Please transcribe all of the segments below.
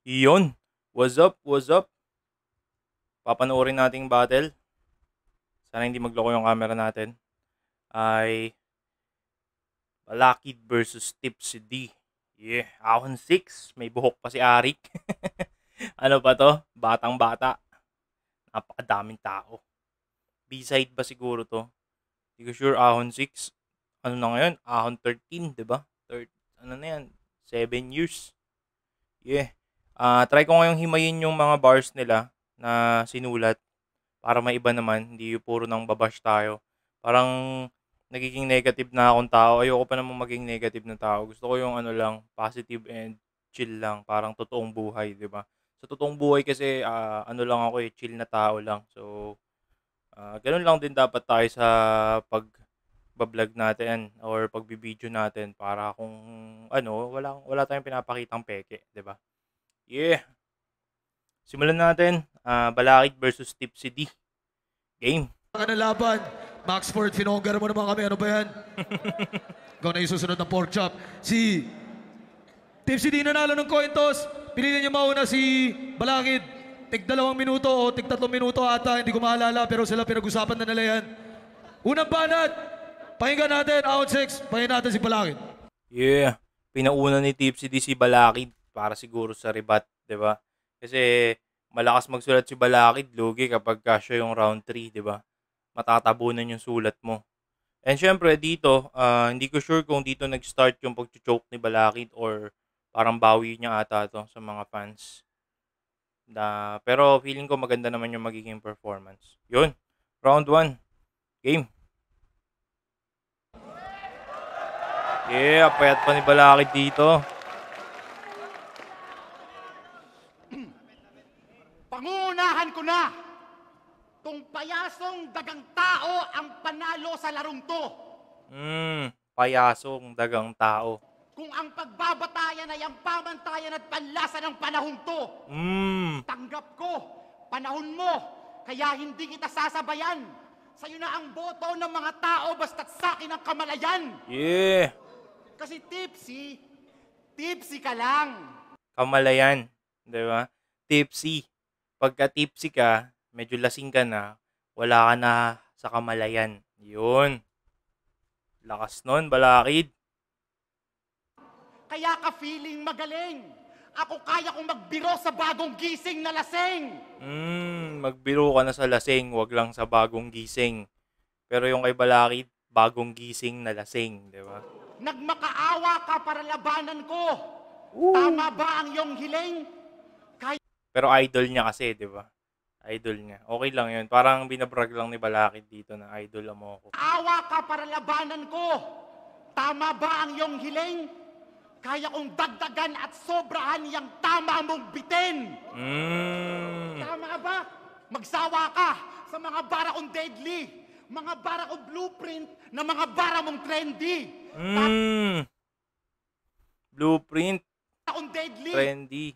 Iyon. What's up? What's up? Papanoorin nating battle. Sana hindi magloko yung camera natin. Ay Balakid versus Tipsy D. Yeah, Ahon 6. May buhok pa si Arik. Ano pa to? Batang bata. Napakadaming tao. B-side ba siguro to? Hindi ko sure. Ahon 6. Ano na ngayon? Ahon 13, di ba? Ano na yan? 7 years. Yeah. Try ko ngayong himayin yung mga bars nila na sinulat para maiba naman, hindi yung puro nang babash tayo. Parang nagiging negative na akong tao. Ayoko pa namang maging negative na tao. Gusto ko yung ano lang, positive and chill lang. Parang totoong buhay, di ba? Sa totoong buhay kasi, ano lang ako eh, chill na tao lang. So, ganun lang din dapat tayo sa pag-vlog natin or pag-video natin para kung ano, wala tayong pinapakitang peke, di ba? Yeah. Simulan natin. Balakid versus Tipsy D. Game. Ka na laban. Max Ford, finonggar mo naman kami. Ano ba yan? Ikaw na isusunod ng pork chop. Si Tipsy D nanalo ng coin toss. Pinili niya mauna si Balakid. Tig 2 minuto o tig 3 minuto ata. Hindi ko maalala pero sila pinag-usapan na nila yan. Unang banat. Pakinggan natin. Out 6. Pakinggan natin si Balakid. Yeah. Pinauna ni Tipsy D si Balakid para siguro sa rebat, 'di ba? Kasi malakas magsulat si Balakid, lugi kapag siya yung round 3, 'di ba? Matatabunan yung sulat mo. And syempre dito, hindi ko sure kung dito nag-start yung pag-choke ni Balakid or parang bawi niya ata to sa mga fans. Pero feeling ko maganda naman yung magiging performance. Yun. Round 1. Game. Yeah, payat pa ni Balakid dito. Pangunahan ko na! Tong payasong dagang tao ang panalo sa larong to. Payasong dagang tao. Kung ang pagbabatayan ay ang pamantayan at panlasa ng panahon to. Tanggap ko, panahon mo, kaya hindi kita sasabayan. Sa'yo na ang boto ng mga tao basta't sa'kin ang kamalayan. Yeah. Kasi tipsy ka lang. Kamalayan. 'Di ba? Tipsy. Pagka tipsy ka, medyo lasing ka na, wala ka na sa kamalayan. Yun. Lakas nun, Balakid. Kaya ka feeling magaling. Ako kaya kong magbiro sa bagong gising na lasing. Magbiro ka na sa lasing, wag lang sa bagong gising. Pero yung kay Balakid, bagong gising na lasing, 'di ba? Nagmakaawa ka para labanan ko. Tama ba ang iyong hiling? Pero idol niya kasi, 'di ba? Idol niya. Okay lang 'yun. Parang binabrag lang ni Balakid dito na idol mo ako. Awa ka para labanan ko. Tama ba ang iyong hiling? Kaya kong dagdagan at sobrahan yung tama mong bitin. Tama ba? Magsawa ka sa mga bara kong deadly. Mga bara kong blueprint na mga bara mong trendy. Blueprint. Akong deadly. Trendy.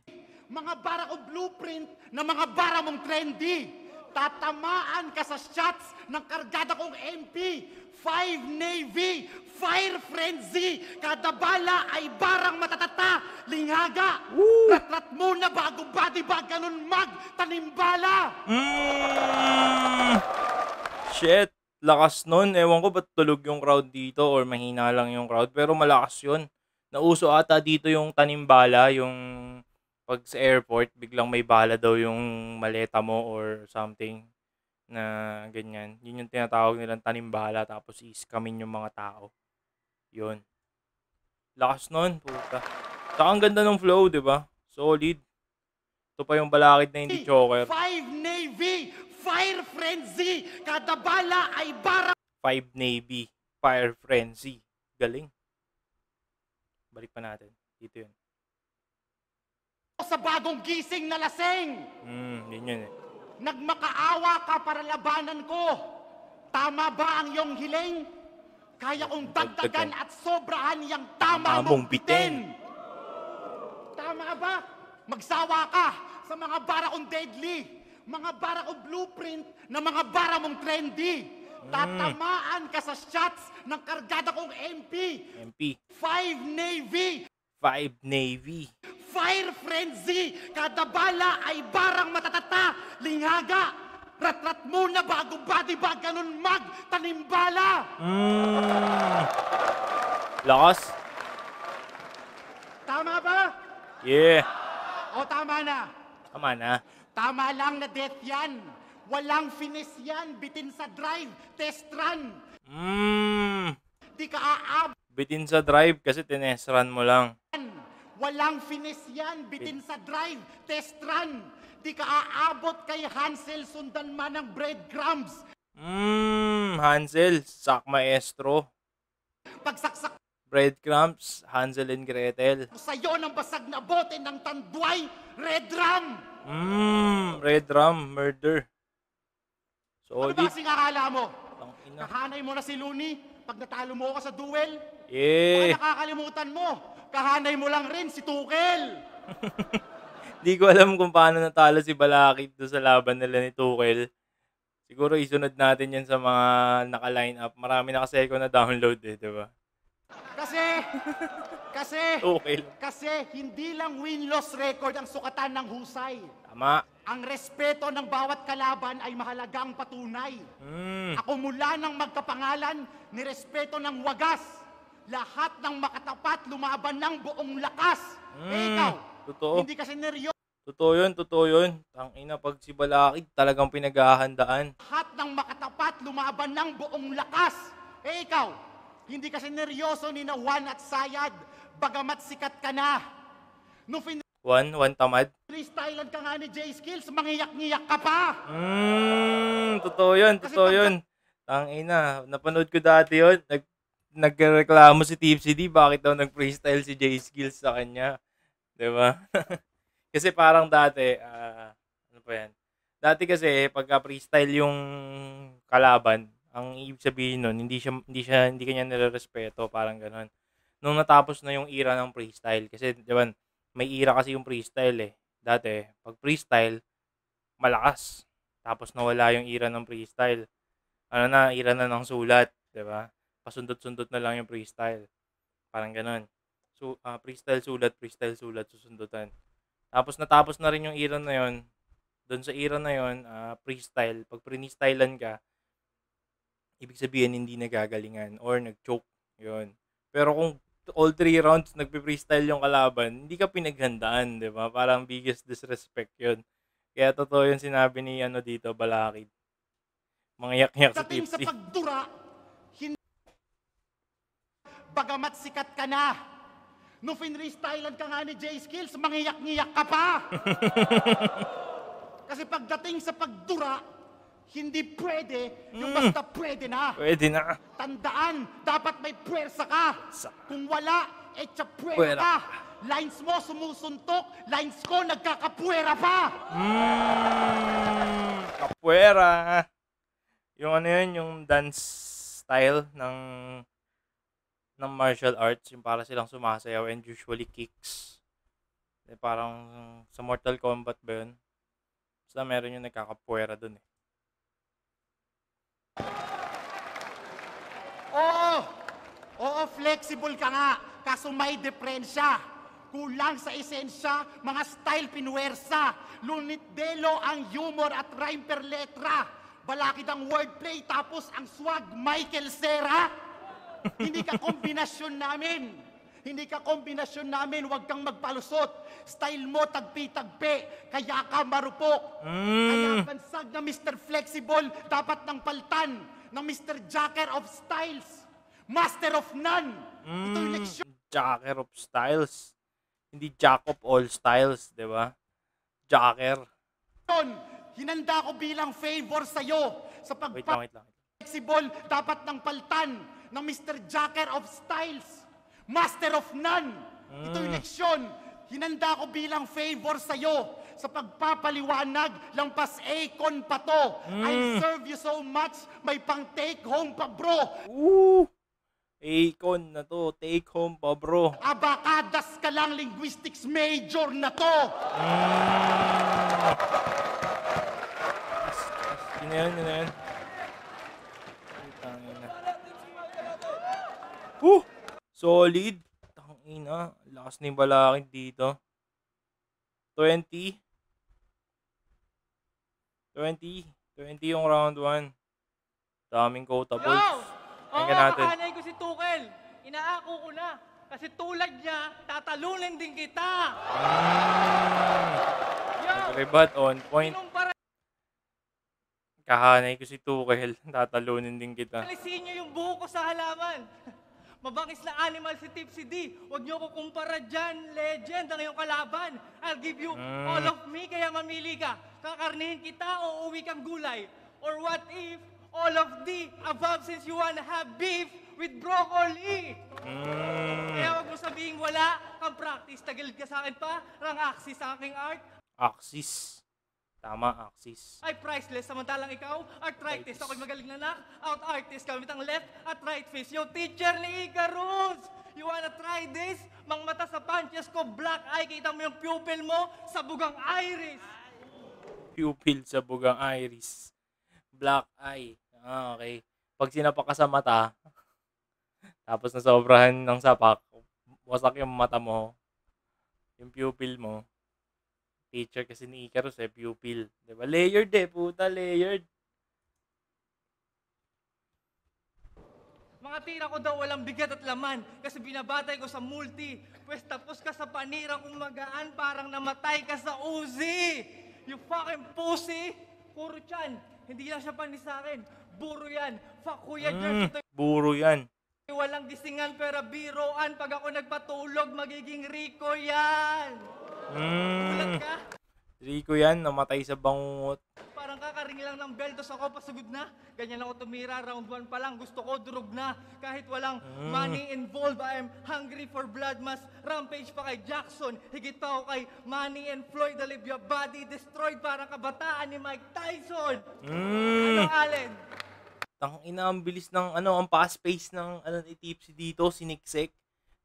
Mga bara kong blueprint na mga bara mong trendy. Tatamaan ka sa shots ng kargada kong MP. 5 Navy, Fire Frenzy. Kada bala ay barang matatata, linghaga. Rat-rat muna bago body bag, ganun mag-tanimbala. Shit. Lakas nun. Ewan ko ba't tulog yung crowd dito or mahina lang yung crowd. Pero malakas yun. Nauso ata dito yung tanimbala, yung pag sa airport, biglang may bala daw yung maleta mo or something na ganyan. Yun yung tinatawag nilang tanimbala tapos i-scamin yung mga tao. Yun. Lakas nun, puta. Saka ang ganda ng flow, di ba? Solid. Ito pa yung Balakid na hindi choker. 5 Navy, Fire Frenzy. Kada bala ay barang 5 Navy, Fire Frenzy. Galing. Balik pa natin. Dito yun. sa bagong gising na lasing. Yun eh. Nagmakaawa ka para labanan ko. Tama ba ang iyong hiling? Kaya kong dagdagan at sobrahan yung tama mong bitin. Tama ba? Magsawa ka sa mga bara kong deadly, mga bara kong blueprint na mga bara mong trendy. Tatamaan ka sa shots ng kargada kong MP. 5 Navy. 5 Navy. fire frenzy. Kada bala ay barang matatata, lingaga. Rat-rat muna bago body bag, ganun magtanimbala. Lakas. Tama ba? Yeah. O tama na. Tama na. Tama lang na death yan. Walang finish yan. Bitin sa drive. Test run. Di ka aab. Bitin sa drive kasi tinesran mo lang. Walang finish yan. Bitin sa drive. Test run. Di ka aabot kay Hansel. Sundan man ng breadcrumbs. Hansel, sak maestro. Pagsaksak Breadcrumbs, Hansel and Gretel. ko sa'yo ng basag na bote ng tandway. Red rum. Red Rum, murder. Ano Solid. ba kasing akala mo? Tangina. Kahanay mo na si Looney pag natalo mo ako sa duel? Baka Yeah. nakakalimutan mo, kahanay mo lang rin si Tukel. Di ko alam kung paano natalo si Balakid doon sa laban nila ni Tuchel. Siguro isunod natin yan sa mga naka-line up. Marami na kasi ako na download eh, di ba? Kasi Tuchel. hindi lang win-loss record ang sukatan ng husay. Tama. Ang respeto ng bawat kalaban ay mahalagang patunay. Ako mula ng magkapangalan, nirespeto ng wagas. Lahat ng makatapat, lumaban ng buong lakas. Ikaw, Totoo. hindi kasi neryo. Totoo yun. Tangina, pag si Balakid talagang pinaghahandaan. Lahat ng makatapat, lumaban ng buong lakas. Ikaw, hindi kasi neryoso ni na Juan at Sayad, bagamat sikat ka na. Nung One tamad. freestylean ka nga ni J-Skills, mangiyak-ngiyak ka pa. Totoo yun. Tangina, napanood ko dati yun. Nagreklamo si Tipsy D, bakit daw nag-freestyle si J-Skills sa kanya. Diba? Kasi parang dati, ano pa yan? Dati kasi, pagka freestyle yung kalaban, ang ibig sabihin nun, hindi kanya nire-respeto, parang gano'n. Nung natapos na yung era ng freestyle, kasi, diba, may era kasi yung freestyle eh. Dati, pag freestyle, malakas. Tapos nawala yung era ng freestyle. Era na ng sulat, 'di ba? Pasundot-sundot na lang yung freestyle. Parang gano'n. So, freestyle sulat, susundutan. Tapos natapos na rin yung era na yon. Doon sa era na yon, freestyle. Pag freestylean ka, ibig sabihin hindi nagagalingan or nag-choke. 'Yun. Pero kung all 3 rounds nagpe-freestyle yung kalaban, hindi ka pinaghandaan, 'di ba? Parang biggest disrespect 'yun. Kaya totoo 'yung sinabi ni dito, Balakid. Mangyak-yak sa Dating sa Tipsy. pagdura, bagamat sikat ka na. Nung freestylean ka nga ni J-Skills, mangiyak-ngiyak ka pa. Kasi pagdating sa pagdura, hindi pwede yung basta pwede na. Pwede na. Tandaan, dapat may puwersa ka. Kung wala, Puwera. puwera ka. Lines mo sumusuntok, lines ko nagkakapuwera pa. Capoeira. Yung yung dance style ng martial arts, yung para silang sumasayaw and usually kicks. Parang sa Mortal Kombat ba yun? Basta meron yung nagkakapuwera dun eh. Oo, flexible ka nga, kaso may diferensya. Kulang sa esensya, mga style pinuwersa. Lunit delo ang humor at rhyme per letra. Balakid ang wordplay, tapos ang swag Michael Cera. Hindi ka kombinasyon namin, huwag kang magpalusot. Style mo tagpi-tagpi, kaya ka marupok. Kaya bansag na Mr. Flexible, dapat ng paltan ng Mr. Jacker of Styles. Master of none. Ito yung leksyon. Jacker of styles. Hindi Jack of all styles, di ba? Jacker. Hinanda ko bilang favor sa'yo sa Wait lang. flexible, dapat ng paltan ng Mr. Jacker of Styles. Master of none. Ito yung leksyon. Hinanda ko bilang favor sa'yo sa pagpapaliwanag, lampas Akon pa to. I'll serve you so much, may pang take home pa bro. Akon na to, take home pa bro. Abakadas ka lang, linguistics major na to. Yun na yun. Solid. Tangina. Lakas na yung Balakid dito. 20. 20 yung round 1. Daming quotables. Yo! Oo, Tingnan natin. kakanay ko si Tuchel. Inaako ko na. Kasi tulad niya, tatalunin din kita. Yo! Rebat on point. Kinumpara Kahanay ko si Tuchel. Tatalunin din kita. alisin niyo yung buho ko sa halaman. Mabangis na animal si Tipsy D. Huwag niyo ko kumpara dyan. Legend ang iyong kalaban. I'll give you all of me, kaya mamili ka. Kakarnihin kita o uwi kang gulay. Or what if all of the above, since you wanna have beef with broccoli? Kaya huwag mo sabihin wala kang practice. Tagilid ka sa akin pa. Rang axis sa aking art. Axis. Tama, Axis. Ay priceless, samantalang ikaw, arthritis. Ako'y magaling na knock-out artist. Gamit ang left at right fist. Yung teacher ni Icarus! You wanna try this? Mang mata sa punches ko, black eye. Kita mo yung pupil mo sa bugang iris. Pupil sa bugang iris. Black eye. Okay. Pag sinapak ka sa mata, tapos nasobrahan ng sapak, wasak yung mata mo, yung pupil mo. Teacher kasi ni Icarus pupil. Diba? Layered puta, layered. Mga tira ko daw walang bigat at laman kasi binabatay ko sa multi. Pwes tapos ka sa panira kung magaan, parang namatay ka sa Uzi. You fucking pussy. Puro tiyan. Hindi lang siya panis sa akin. Buro yan. Fuck kuya George. Ito'y Buro yan. walang gisingan pero biroan. Pag ako nagpatulog, magiging Rico yan. Ulat ka? Rico yan, namatay sa bangungot. Parang kakaring lang ng beltos ako, pasugod na. Ganyan ako tumira, round 1 pa lang, gusto ko durog na. Kahit walang money involved, I am hungry for blood. Mas rampage pa kay Jackson, higit pa ako kay Manny and Floyd. Olivia body destroyed, parang kabataan ni Mike Tyson. Ano, Allen? Tangina, ang bilis ng ang fast pace ng ni Tipsy dito, siniksik.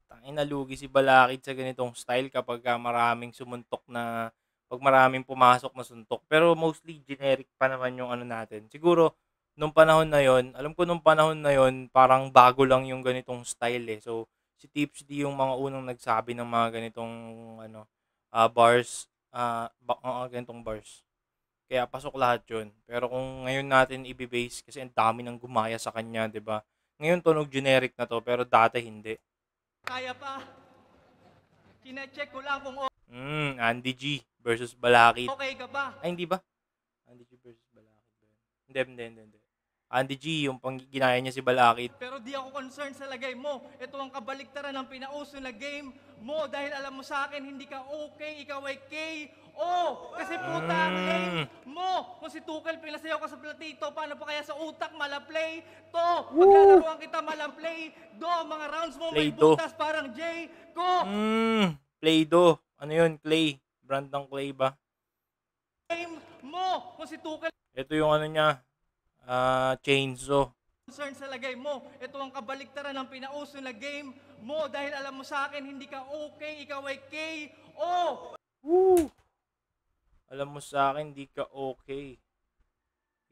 Tangina, lugi si Balakid sa ganitong style kapag maraming sumuntok na, pag maraming pumasok na suntok. Pero mostly generic pa naman yung natin. Siguro nung panahon na yon, alam ko nung panahon na yon, parang bago lang yung ganitong style So si Tipsy D yung mga unang nagsabi ng mga ganitong bars, ganitong bars. Kaya pasok lahat yun. Pero kung ngayon natin i-base, kasi ang dami nang gumaya sa kanya, 'di ba? Ngayon tunog generic na to, pero dati hindi. Kaya pa. Kina-check ko lang kung Andy G versus Balakid. okay ka ba. Ay, hindi ba? Andy G versus Balakid ba yun? Hindi. Andy G, yung ginaya niya si Balakid. Pero di ako concerned sa lagay mo. Ito ang kabaliktaran ng pinauso na game mo. Dahil alam mo sa akin, hindi ka okay, ikaw ay KO. Kasi puta ang lame mo. Kung si Tuchel, pinasayaw ka sa platito, paano pa kaya sa utak malaplay? To, paglalaruan kita malaplay. Do, mga rounds mo may Play-Doh. butas parang J. Ko, Play-Doh. Ano yun? Clay. Brand ng Clay ba? lame mo. Kung si Tuchel, Ito yung niya. Chainsaw. concern sa lagay mo. Ito ang kabaliktaran ng pinauso na game mo. Dahil alam mo sa akin, hindi ka okay, ikaw ay KO. Woo! Alam mo sa akin, di ka okay.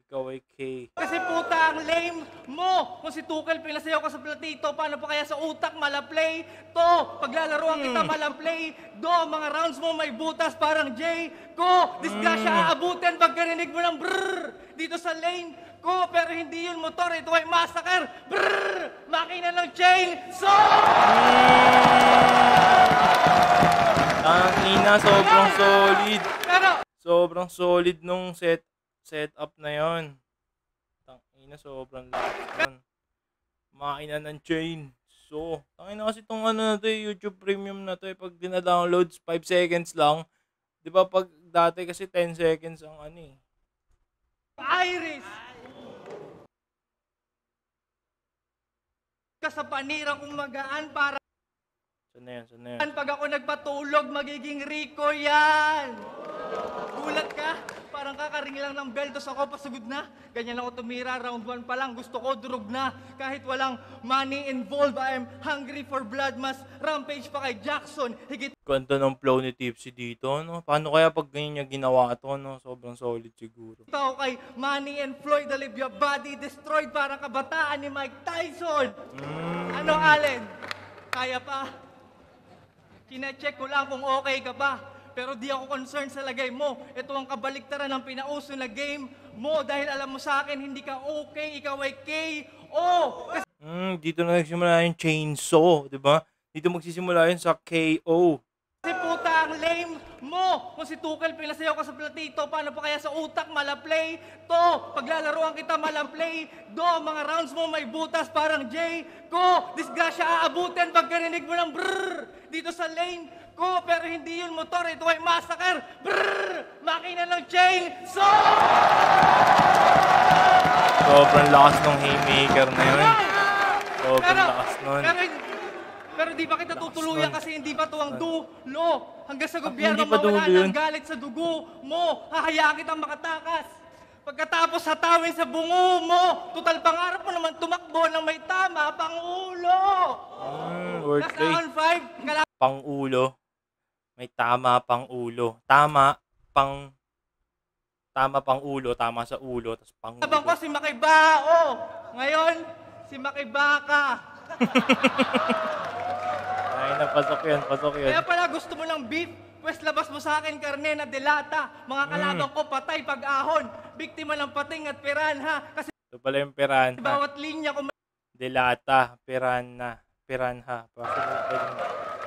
Ikaw ay K. Kasi puta ang lame mo. Kung si Tuchel, pinasayaw ka sa platito, paano pa kaya sa utak malaplay? To, paglalaruan kita malaplay. Do, mga rounds mo may butas parang J. Ko, disgrasya aabutin pag karinig mo ng brrrr dito sa lane ko. Pero hindi yun motor, ito ay massacre. Brrrr, makina ng chain. So, Ang ina, sobrang solid. pero Sobrang solid nung setup na yon. Tangina, sobrang lakas nun. Makina ng chain. So, tangina kasi itong na to YouTube Premium na to pag dina-downloads 5 seconds lang. 'Di ba pag dati kasi 10 seconds ang Iris. Ka sa panira kung magaan para Saan na yan? pag ako nagpatulog, magiging Rico yan. Gulat ka? Parang kakaring lang ng beltos ako, pasugod na. Ganyan ako tumira, round 1 pa lang, gusto ko durog na. Kahit walang money involved, I am hungry for blood. Mas rampage pa kay Jackson, higit Ganda ng flow ni Tipsy dito, no? Paano kaya pag ganyan niya ginawa ito, no? Sobrang solid siguro. pa ako kay Manny and Floyd. Olivia body destroyed, parang kabataan ni Mike Tyson. Ano, Allen? Kaya pa? Kina-check ko lang kung okay ka ba. pero di ako concerned sa lagay mo. Ito ang kabaliktaran ng pinauso na game mo dahil alam mo sa akin, hindi ka okay, ikaw ay KO. Dito na nagsimula yung chainsaw, di ba? Dito magsisimula yun sa KO. Kasi puta ang lame mo. Kung si Tuchel pinasayaw ka sa platito, paano pa kaya sa utak malaplay? To, paglalaroan kita malaplay. Do, mga rounds mo may butas parang J. Ko, disgrasya aabutin pagkarinig mo ng brrrr dito sa lane ko. Pero hindi yun motor, ito ay massacre. Brrrr, makina ng chain. So! Sobrang lakas ng haymaker na yun. Sobrang lakas nun. Pero di ba kita tutuluyan kasi hindi pa to ang dulo. Hanggang sa gobyerno hindi pa mawala dulo yun? ng galit sa dugo mo. Hahayaan kitang makatakas. Pagkatapos hatawin sa bungo mo. Tutal pangarap mo naman tumakbo ng may tama pang ulo. Word That's play. on 5. Pang ulo. May tama pang ulo. Tama pang ulo. Tama sa ulo. Tapos pang Kalabang ko ulo. si Makibao. Ngayon, si Makibaka. Ay, napasok yun. Pasok yun. Kaya pala gusto mo ng beef, pwes labas mo sa akin karne na delata. Mga kalabang ko patay pag-ahon, biktima ng pating at piranha. Kasi Ito pala yung piranha. bawat linya ko Delata. Piranha.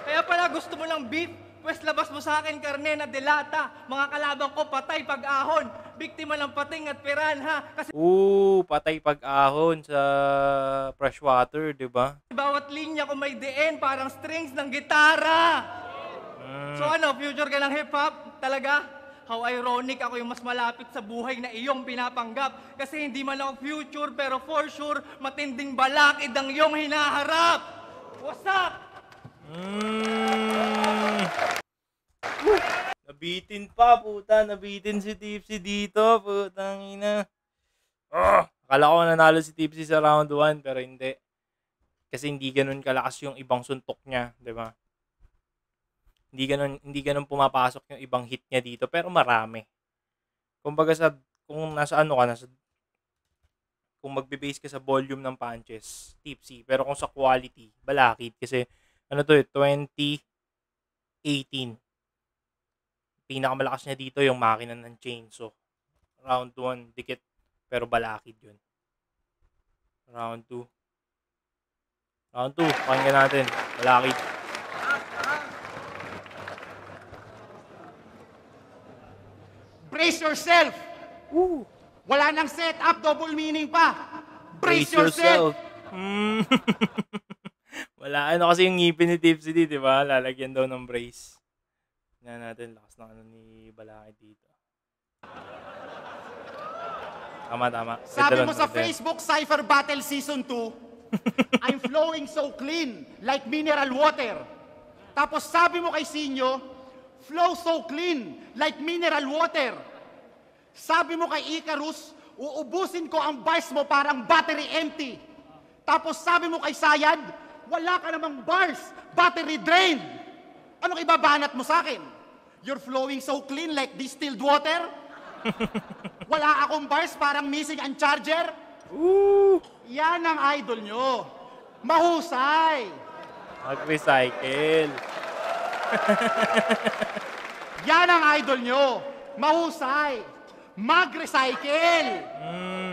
Kaya pala gusto mo ng beef, pwes labas mo sa akin karne na delata. Mga kalabang ko patay pag-ahon, biktima ng pating at piranha. Kasi Patay pag-ahon sa freshwater, di ba? bawat linya ko may DN parang strings ng gitara. So ano, future ka ng hip-hop? Talaga? How ironic ako yung mas malapit sa buhay na iyong pinapanggap. Kasi hindi man ako future, pero for sure, matinding balakid ang iyong hinaharap. What's up? Nabitin pa, puta. Nabitin si Tipsy dito, putang ina. Akala ko nanalo si Tipsy sa round 1, pero hindi. Kasi hindi ganun kalakas yung ibang suntok niya, di ba? Hindi ganun pumapasok yung ibang hit niya dito, pero marami. Kumbaga kung nasa ano ka, kung magbe-base ka sa volume ng punches, Tipsy. Pero kung sa quality, Balakid. Kasi, 2018. Pinakamalakas niya dito yung makina ng chainsaw. Round 1, dikit. Pero Balakid yun. Round 2. Pakinggan natin. Balakid. Brace yourself! Wala nang setup, double meaning pa. Brace yourself! Wala. Kasi yung ngipin ni Tipsy D, di ba? Lalagyan daw ng brace. Tingnan natin. Lakas ng ni Balakid dito. Tama. Sabi mo sa Facebook, Cypher Battle Season 2, I'm flowing so clean, like mineral water. Tapos sabi mo kay Sinyo, flow so clean, like mineral water. Sabi mo kay Icarus, uubusin ko ang bars mo parang battery empty. Tapos sabi mo kay Sayad, wala ka namang bars, battery drained. Anong ibabanat mo sa akin? You're flowing so clean like distilled water? Wala akong bars, parang missing ang charger? Yan ang idol nyo. Mahusay. Mag-recycle. Yan ang idol nyo. Mahusay. Mag-recycle.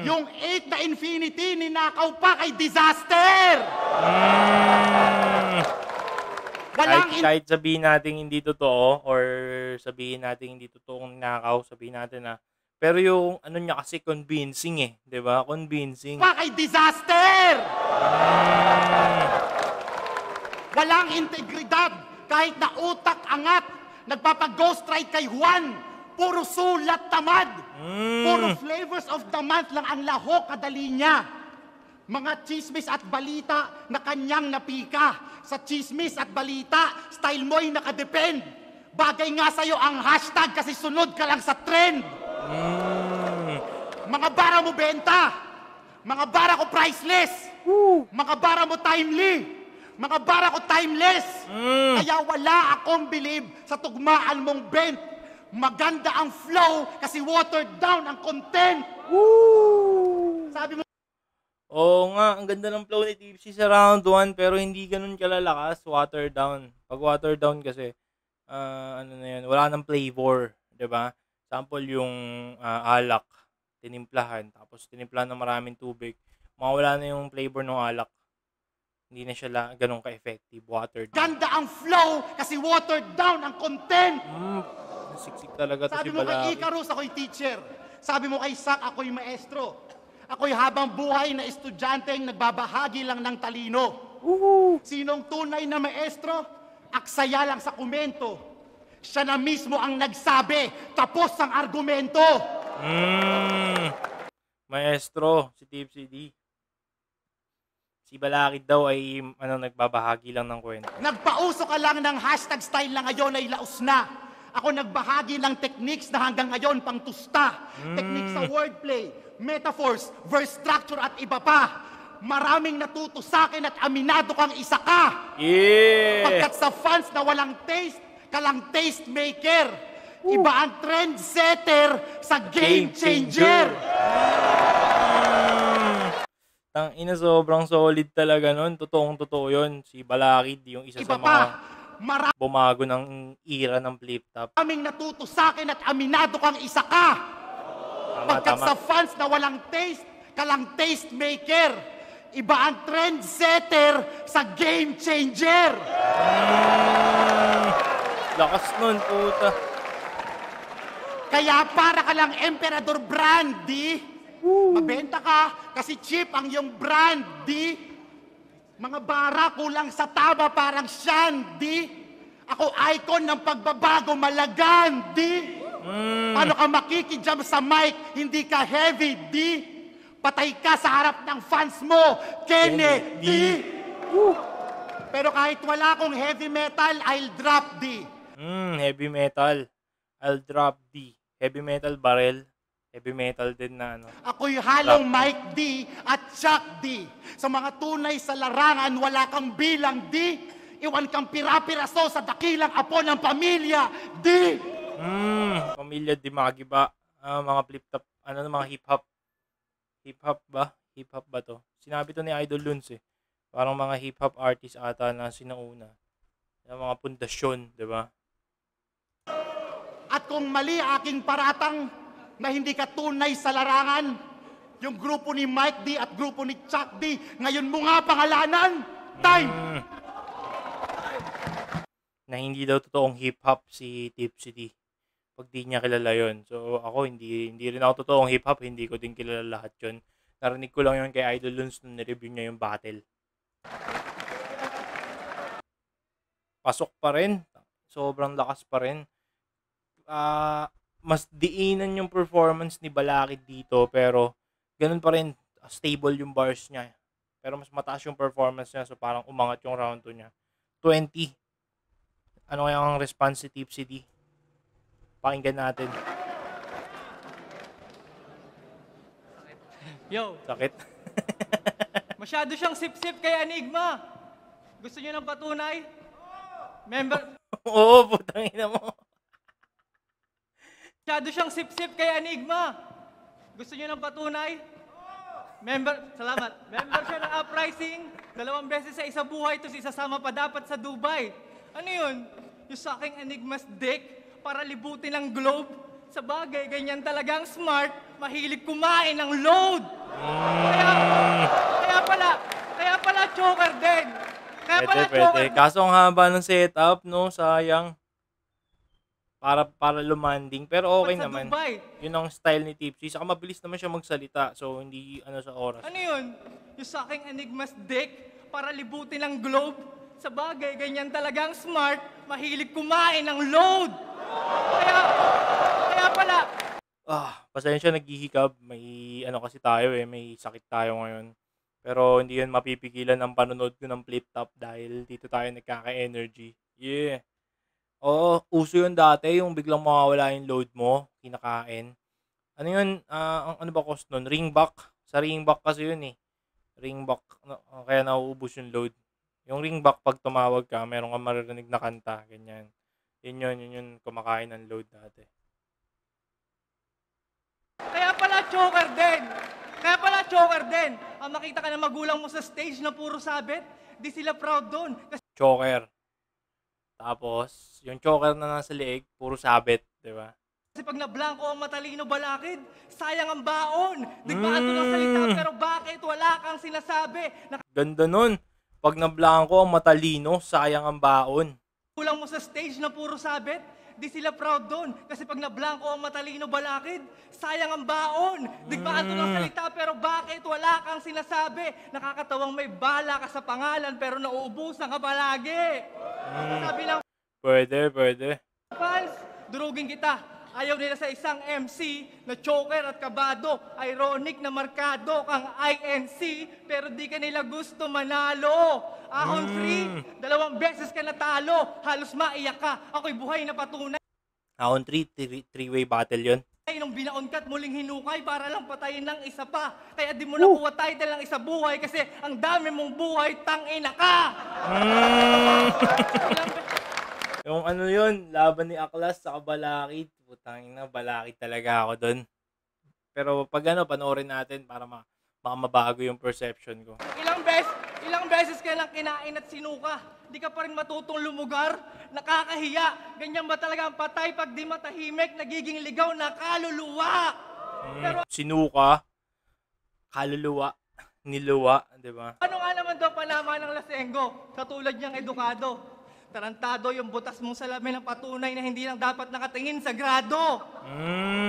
Yung 8 na Infinity, ninakaw pa kay Disaster. Kahit sabihin natin hindi totoo or sabihin natin hindi totoong ninakaw, sabihin natin na pero yung ano niya kasi convincing eh, 'di ba? Convincing. Pa kay Disaster. Walang integridad kahit na utak angat. Nagpapag-ghost ride kay Juan. Puro sulat tamad. Puro flavors of the month lang ang lahok kadali niya. Mga chismis at balita na kanyang napika. Sa chismis at balita, style mo'y nakadepend. Bagay nga sa'yo ang hashtag kasi sunod ka lang sa trend. Mga bara mo benta. Mga bara ko priceless. Mga bara mo timely. Mga bara ko timeless. Kaya wala akong believe sa tugmaan mong bent. Maganda ang flow kasi watered down ang content. Sabi mo, Oo nga, ang ganda ng flow ni Tipsy sa round 1 pero hindi ganun kalalakas, water down. Pag water down kasi, ano na yun, wala nang flavor, 'di ba? Sample yung alak, tinimplahan, tapos tinimplahan ng maraming tubig, mawawala na yung flavor ng alak. Hindi na siya ganun ka-effective, watered down. Ganda ang flow kasi watered down ang content. Siksik talaga to Sabi si mo kay Balaki. Icarus, ako'y teacher. Sabi mo kay Sak, ako'y maestro. Ako'y habang buhay na estudyanteng nagbabahagi lang ng talino. Sinong tunay na maestro? Aksaya lang sa komento. Siya na mismo ang nagsabi, tapos ang argumento. Maestro, si Tipsy D. Si Balakid daw ay nagbabahagi lang ng kwento. Nagpauso ka lang ng hashtag style na ngayon ay laos na. Ako nagbahagi ng techniques na hanggang ngayon pang tusta. Techniques sa wordplay, metaphors, verse structure at iba pa. Maraming natuto sa akin at aminado kang isa ka. Yeah! Pagkat sa fans na walang taste, kalang taste maker. Iba ang trendsetter sa game changer. Tangina, sobrang solid talaga nun. Totoong-totoo yun. Si Balakid, yung isa Iba sa pa, mga bumago ng era ng flip top. maraming natuto sa akin at aminado kang isa ka. Pagkat sa fans na walang taste, kalang taste maker. Iba ang trendsetter sa game changer. Lakas nun, puta. Kaya para ka lang Emperador Brandy, mabenta ka kasi cheap ang iyong brandy. Mga bara kulang sa taba parang Shandy. Ako icon ng pagbabago, malagandi. Paano ka makikijam sa mic, hindi ka heavy D? Patay ka sa harap ng fans mo, Kennedy. Pero kahit wala akong heavy metal, I'll drop D. Heavy metal. I'll drop D. Heavy metal barrel. Heavy metal din na Ako'y halong Mike D at Chuck D. Sa mga tunay sa larangan, wala kang bilang D. Iwan kang pira-piraso sa dakilang apo ng pamilya D. Pamilya di magiba. Mga flip top, mga hip-hop. Hip-hop ba? Hip-hop ba to? Sinabi to ni Idol Luns eh. Parang mga hip-hop artist ata na sinauna. Yung mga pundasyon, di ba? At kung mali aking paratang na hindi ka tunay sa larangan, yung grupo ni Mike D at grupo ni Chuck D, ngayon mo nga pangalanan. Time! Na hindi daw totoong hip-hop si Tipsy D. Pag di niya kilala yun. So ako, hindi rin ako totoong hip-hop. Hindi ko din kilala lahat yun. Narinig ko lang yun kay Idol Luns nung nireview niya yung battle. Pasok pa rin. Sobrang lakas pa rin. Mas diinan yung performance ni Balakid dito. Pero ganun pa rin. Stable yung bars niya. Pero mas mataas yung performance niya. So parang umangat yung round 2 niya. 20. Ano kaya ang response si Tipsy D? Pakinggan natin. Yo, Sakit. masyado siyang sip-sip kay Enigma. Gusto niyo ng patunay? Member, Oo, putang ina mo. masyado siyang sip-sip kay Enigma. Gusto niyo ng patunay? Salamat. Member siya ng Uprising. 2 beses sa isa buhay, tapos isasama pa dapat sa Dubai. Ano yun? Yung sa aking Enigma's dick para libutin ang globe. Sa bagay, ganyan talagang smart, mahilig kumain ng load. Kaya pala choker din. Pwede. Kaso ang haba ng setup, no? Sayang. Para lumanding. Pero okay Sa naman. Dubai. Yun ang style ni Tipsy. Saka mabilis naman siya magsalita. So, hindi sa oras. Ano yun? Yung sa aking Enigma's dick para libutin ang globe. Sa bagay, ganyan talagang smart, mahilig kumain ng load. Kaya pala, Pasensya naghihikab. May kasi tayo may sakit tayo ngayon. Pero hindi yun mapipigilan ang panonood ko ng flip top dahil dito tayo nagkaka-energy. Yeah. Oo, uso yun dati, yung biglang mawawala yung load mo, kinakain. Ano yun, ano ba cost nun? Ringback. Sa ringback kasi yun eh. Ringback, kaya nauubos yung load. Yung ringback, pag tumawag ka, meron kang maririnig na kanta, ganyan. Yun yun, kumakain ng load dati. kaya pala choker din. Ang makita ka ng magulang mo sa stage na puro sabit, di sila proud doon. Kasi Choker. Tapos, yung choker na nasa leeg, puro sabit, di ba? Kasi pag nablangko ang matalino balakid, sayang ang baon. Digmaan to ng salita, pero bakit wala kang sinasabi? Ganda nun. Pag nablangko ang matalino, sayang ang baon. Kulang mo sa stage na puro sabit, di sila proud doon. Kasi pag nablangko ang matalino balakid, sayang ang baon. Digmaan to ng salita, pero bakit wala kang sinasabi? Nakakatawang may bala ka sa pangalan, pero nauubusan ka palagi. Sabi lang, Pwede. fans, durugin kita. Ayaw nila sa isang MC na choker at kabado. Ironic na markado kang INC, pero di ka nila gusto manalo. Ahon free, 2 beses ka natalo. Halos maiyak ka. Ako'y buhay na patunay. Ahon 3, three-way battle yon. Nung binaon ka't muling hinukay para lang patayin ng isa pa. Kaya di mo nakuha title ng isa buhay kasi ang dami mong buhay, tangina ka! Yung ano yun, laban ni Aklas sa Balakid. Putangin na, Balakid talaga ako dun. Pero pag panoorin natin para baka mabago yung perception ko. Ilang beses ka lang kinain at sinuka. Di ka pa rin matutong lumugar. Nakakahiya. Ganyan ba talaga ang patay pag di matahimik, nagiging ligaw na kaluluwa? Pero Sinuka, kaluluwa, niluwa, di ba? ano nga naman daw panama ng Lasenggo? Katulad niyang edukado. Tarantado yung butas mong salamin ng patunay na hindi lang dapat nakatingin sa grado.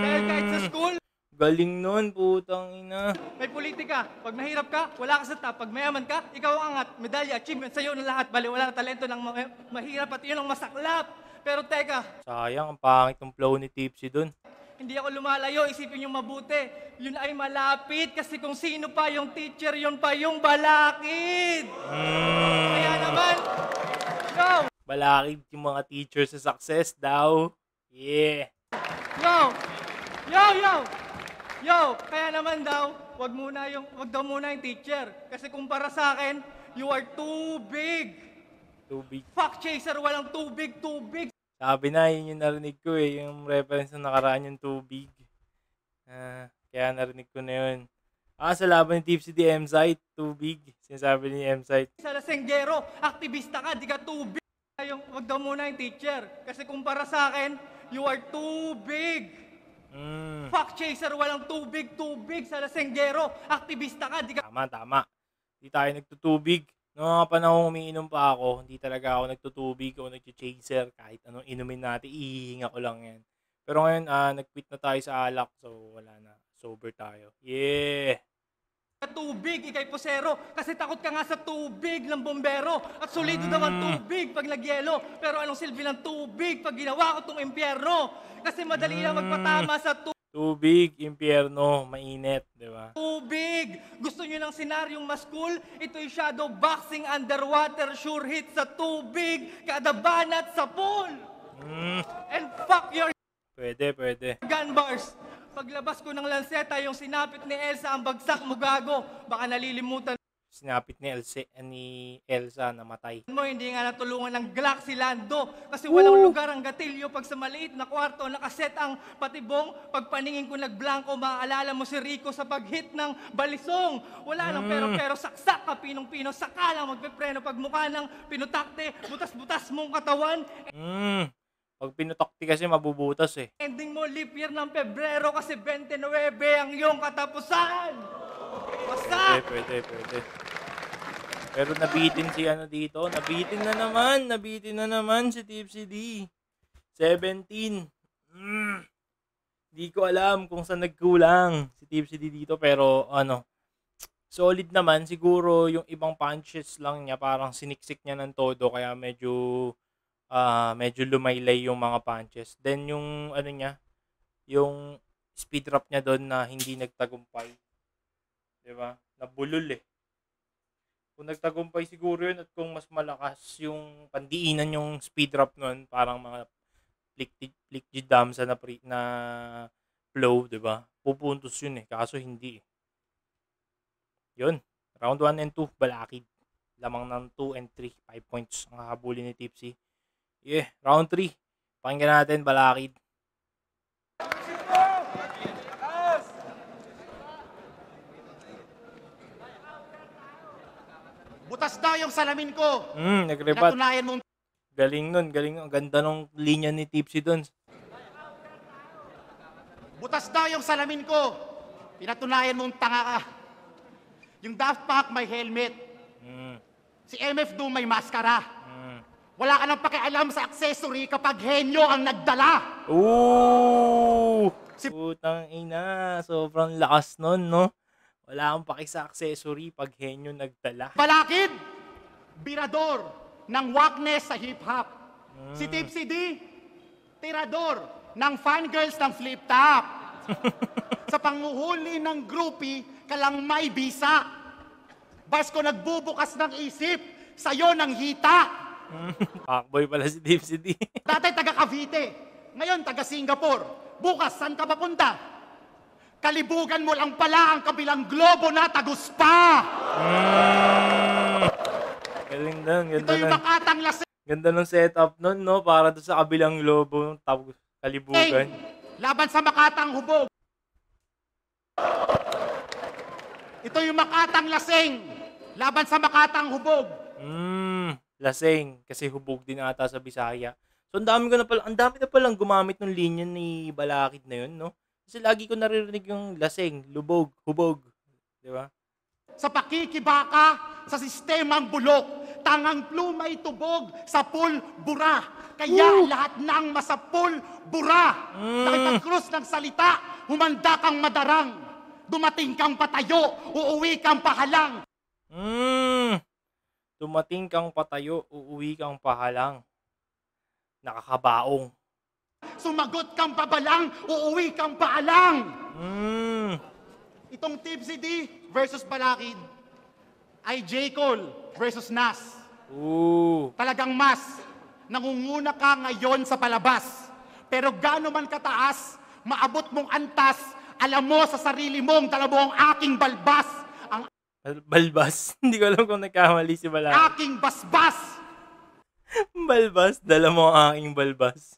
Dahil kahit sa school, Galing nun, putang ina. may politika. Pag mahirap ka, wala ka sa top. Pag mayaman ka, ikaw ang angat. Medalya, achievement sa'yo ng lahat. Bali, wala na talento ng mahirap at yun ang masaklap. Pero teka, Sayang, ang pangit ng flow ni Tipsy dun. hindi ako lumalayo. Isipin yung mabuti. Yun ay malapit kasi kung sino pa yung teacher, yun pa yung balakid. Kaya naman, go! Balakid yung mga teachers sa success daw. Yeah. Yo, kaya naman daw, wag daw muna yung teacher. Kasi kumpara sa akin, you are too big. Tubig. Fuck chaser, walang too big. Sabi na, yun yung narinig ko eh. Yung reference na nakaraan yung tubig. Kaya narinig ko na yun. Sa laban ni Tipsy di M-Site, tubig. Sinasabi ni M-Site. Sa lasenggero, aktivista ka, di ka too big. Wag daw muna yung teacher. Kasi kumpara sa akin, you are too big. Fuck chaser, walang too big. Sa lasenggero, aktivista ka, di ka... Tama. Hindi tayo nagtutubig. Noong mga panahon umiinom pa ako, hindi talaga ako nagtutubig o nagchaser. Kahit anong inumin natin, ihihinga ko lang yan. Pero ngayon, nag-quit na tayo sa alak. So, wala na. Sober tayo. Yeah! Tubig, ikay posero, kasi takot ka nga sa tubig ng bombero at solido daw ang tubig pag nagyelo. Pero anong silbi ng tubig pag ginawa ko tong impyerno? Kasi madali lang magpatama sa Tubig, impyerno, mainit, di ba? tubig. Gusto nyo ng senaryong mas cool? Ito'y shadow boxing underwater sure hit sa tubig, kada banat sa pool. And fuck your Pwede. gun bars. Paglabas ko ng lanseta, yung sinapit ni Elsa ang bagsak mo gago. Baka nalilimutan Sinapit ni Elsa namatay. mo, hindi nga natulungan ng Glock si Lando. Kasi walang lugar ang gatilyo pag sa maliit na kwarto nakaset ang patibong. Pag paningin ko nagblanko, maaalala mo si Rico sa pag-hit ng balisong. Wala lang pero saksak ka pinong-pino. Saka lang magpepreno pag mukha ng pinutakte. Butas-butas mong katawan. Pag pinutakti kasi mabubutas eh. Ending mo leap year ng Pebrero kasi 29 ang iyong katapusan. Basta! Pwede. Pero nabitin si dito. Nabitin na naman si Tipsy D. 17. Di ko alam kung saan nagkulang si Tipsy D dito. Pero solid naman. Siguro yung ibang punches lang niya. Parang siniksik niya ng todo. Kaya medyo lumaylay yung mga punches. Then yung yung speed drop niya doon na hindi nagtagumpay. 'Di ba? Nabulol eh. Kung nagtagumpay siguro yun at kung mas malakas yung pandiinan yung speed drop nun, parang mga Plikji Damsa na flow, 'di ba? Pupuntos yun eh, kaso hindi eh. Yun. Round 1 and 2, Balakid. Lamang ng 2 and 3, 5 points ang hahabulin ni Tipsy. Yeah, round 3. Pakinggan natin, Balakid. Butas daw yung salamin ko. Nagrebat. Natunayan mong Galing nun, galing nun. Ang ganda nung linya ni Tipsy dun. Butas daw yung salamin ko. Pinatunayan mong tanga ka. Yung Daft Punk may helmet. Mm. Si MF Doom may maskara. Mm. Wala ka nang pakialam sa accessory kapag henyo ang nagdala. Ooh! Putang ina, sobrang lakas nun, no? Wala kang paki sa accessory pag henyo nagdala. Balakid, birador ng wackness sa hip-hop. Si Tipsy D, tirador ng fangirls ng flip-top. Sa panguhuli ng groupie, kalang may bisa. Bas ko nagbubukas ng isip, sa'yo ng hita. Fuckboy pala si Tipsy D. Dati taga Cavite, ngayon taga Singapore. Bukas, saan ka papunta? Kalibugan mo lang pala ang kabilang globo na taguspa. Galing nun, Ito ganda yung nun. makatang lasing. Ganda ng setup nun, no? Para doon sa kabilang lobo, kalibugan. Laban sa makatang hubog. Ito yung makatang lasing. Laban sa makatang hubog. Lasing. Kasi hubog din ata sa Bisaya. So, ang dami na palang gumamit ng linya ni Balakid na yun, no? Kasi lagi ko naririnig yung lasing, lubog, hubog. Di ba? Sa pakikibaka sa sistemang bulok, tangang pluma'y tubog sa pulbura. Kaya lahat ng masapul bura. Nakipag-cross ng salita, humanda kang madarang. Dumating kang patayo, uuwi kang pahalang. Dumating kang patayo, uuwi kang pahalang. Nakakabaong. Sumagot kang pabalang, uuwi kang paalang. Itong Tipsy D versus Balakid ay J. Cole versus Nas. Talagang mas, nangunguna ka ngayon sa palabas. Pero gaano man kataas, maabot mong antas, alam mo sa sarili mong dala mo ang aking balbas. Ang Balbas? Hindi ko alam kung nagkamali si Balakid. aking basbas. Balbas? Dala mo ang aking balbas.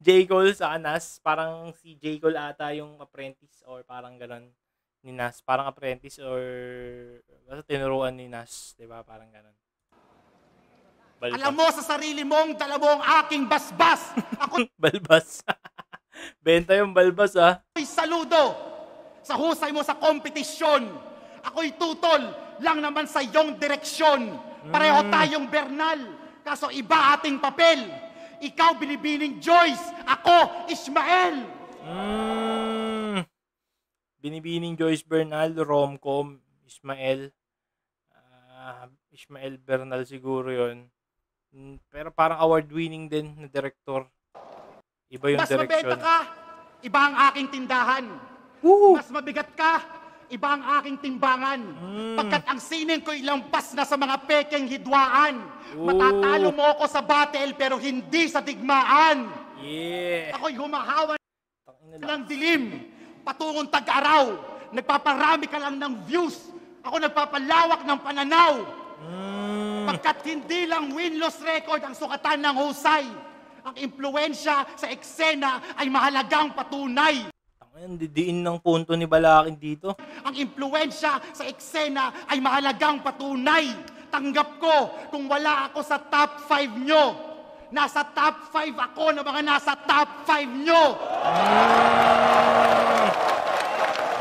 J. Cole sa Nas, parang si J. Cole ata yung apprentice or parang gano'n ni Nas. Parang apprentice or basta tinuruan ni Nas, di ba? Parang gano'n. Balbas. Alam mo sa sarili mong dala mo ang aking basbas. Ako'y Balbas. Benta yung balbas, ah. saludo sa husay mo sa kompetisyon. Ako'y tutol lang naman sa iyong direksyon. Pareho tayong Bernal, kaso iba ating papel. Ikaw binibining Joyce, ako Ismael. Binibining Joyce Bernal, Romcom, Ismael. Ismael Bernal siguro yon. Pero parang award-winning din na director. Iba yung Mas mabenta direction. ka, iba ang aking tindahan. Mas mabigat ka, iba ang aking timbangan. Pagkat ang sining ko'y lampas na sa mga pekeng hidwaan. Matatalo mo ako sa battle pero hindi sa digmaan. Yeah. Ako'y humahawan Tangina lang. ng dilim, patungong tag-araw. Nagpaparami ka lang ng views. Ako nagpapalawak ng pananaw. Pagkat hindi lang win-loss record ang sukatan ng husay. Ang impluensya sa eksena ay mahalagang patunay. Ang didiin ng punto ni Balakid dito. Ang impluensya sa eksena ay mahalagang patunay. Tanggap ko kung wala ako sa top 5 nyo. Nasa top 5 ako na mga nasa top 5 nyo.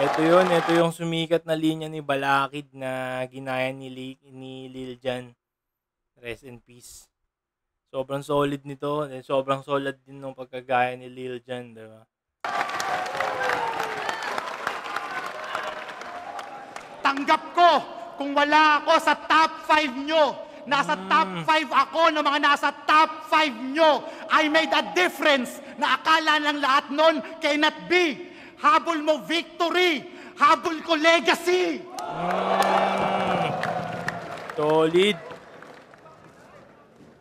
Ito yung sumikat na linya ni Balakid na ginaya ni Lil Jon. Rest in peace. Sobrang solid nito. Sobrang solid din ng pagkagaya ni Lil Jon, diba? Tanggap ko kung wala ako sa top 5 nyo. Nasa top 5 ako na mga nasa top 5 nyo. I made a difference na akala ng lahat nun cannot be. Habol mo victory. Habol ko legacy. Solid.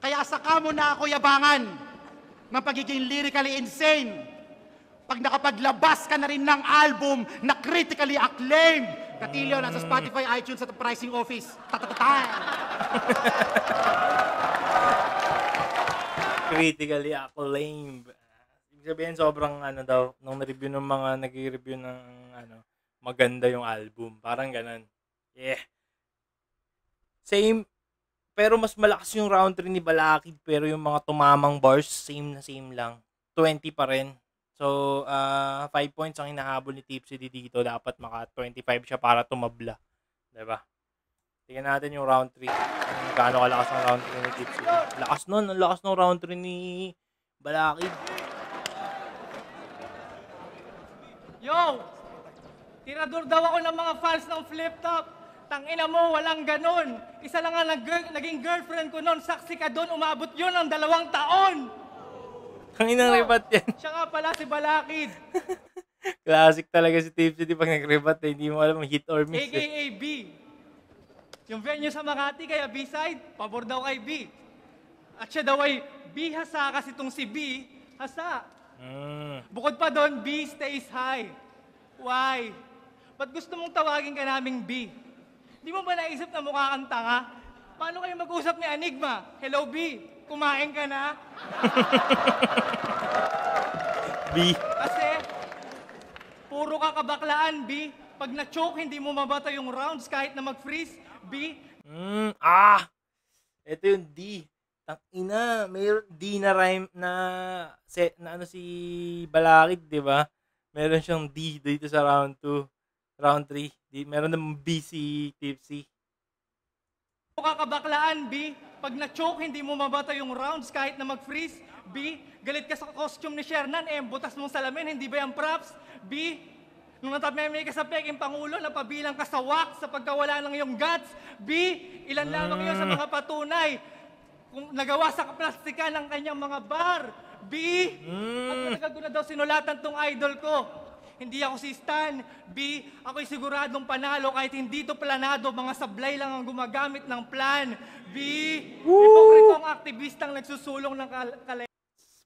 Kaya saka mo na ako yabangan ng pagiging lyrically insane. Pag nakapaglabas ka na rin ng album na critically acclaimed. Katilyo, nasa Spotify, iTunes at pricing office. Tatatatan! Critically acclaimed. Ibig sabihin, sobrang daw, nung na-review ng mga nag-review ng maganda yung album. Parang ganun. Yeah. Same, pero mas malakas yung round 3 ni Balakid, pero yung mga tumamang bars, same na same lang. 20 pa rin. So, 5 points ang hinahabol ni Tipsy dito. Dapat maka 25 siya para tumabla. Diba? Tingnan natin yung round 3. Gaano kalakas ang round 3 ni Tipsy. Lakas nun. Ang lakas ng round 3 ni Balakid. Yo! Tirador daw ako ng mga fans ng Flip Top. Tangina mo, walang ganun. Isa lang ang naging girlfriend ko noon. Saksi ka doon, umabot yun ng 2 taon. Ang inang rebat yan. Siya nga pala si Balakid. Classic talaga si Tipsy pag nag-rebat. Hindi mo alam hit or miss. AKA B. Yung venue sa Makati, kaya B-side, pabor daw kay B. At siya daw ay B hasa kasi itong si B, hasa. Bukod pa doon, B stays high. Why? Ba't gusto mong tawagin ka naming B? Di mo ba naisip na mukha kang tanga? Paano kayo mag-usap ni Enigma? Hello B, kumain ka na? B. Kasi, puro ka kabaklaan B. Pag na-choke, hindi mo mabata yung rounds kahit na mag-freeze. B. Ito yung D. Tangina, mayroon D na rhyme na set na ano si Balakid, 'di ba? Meron siyang D dito sa round 2, round 3. Meron namang B si Tipsy. Kakabaklaan, B. Pag na-choke, hindi mo mabata yung rounds kahit na mag-freeze. B. Galit ka sa costume ni Shernan, butas mong salamin, hindi ba yung props? B. Nung natameme ka sa peking Pangulo, napabilang ka sa wax sa pagkawala ng iyong guts. B. Ilan lamang yun sa mga patunay kung nagawa sa plastikan ng kanyang mga bar. B. At talaga ko na daw sinulatan tong idol ko. Hindi ako si Stan. B. Ako'y siguradong panalo kahit hindi to planado. Mga sablay lang ang gumagamit ng plan. B. Hipokritong aktivistang nagsusulong ng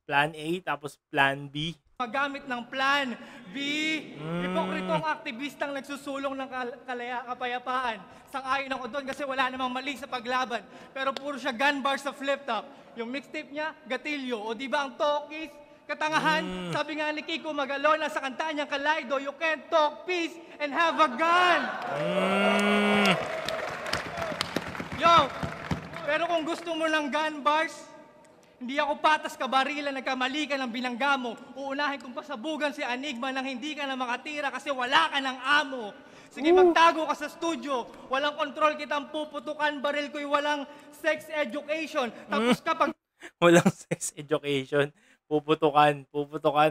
Plan A tapos Plan B. magamit ng plan. B. Hipokritong aktivistang nagsusulong ng kapayapaan. Sang-ayon ako doon kasi wala namang mali sa paglaban. Pero puro siya gun bar sa flip top. Yung mixtape niya, gatilyo. O di ba ang talkies? Katangahan, sabi nga ni Kiko Magalona sa kanta niyang Kalaydo, you can't talk peace and have a gun. Yo, pero kung gusto mo ng gun bars, hindi ako patas kabarilan, nagkamali ka ng binangga mo. Uunahin kong pasabugan si Enigma nang hindi ka na makatira kasi wala ka ng amo. Sige, magtago ka sa studio. Walang control kitang puputukan. Baril ko'y walang sex education. Tapos kapag Walang sex education. Puputukan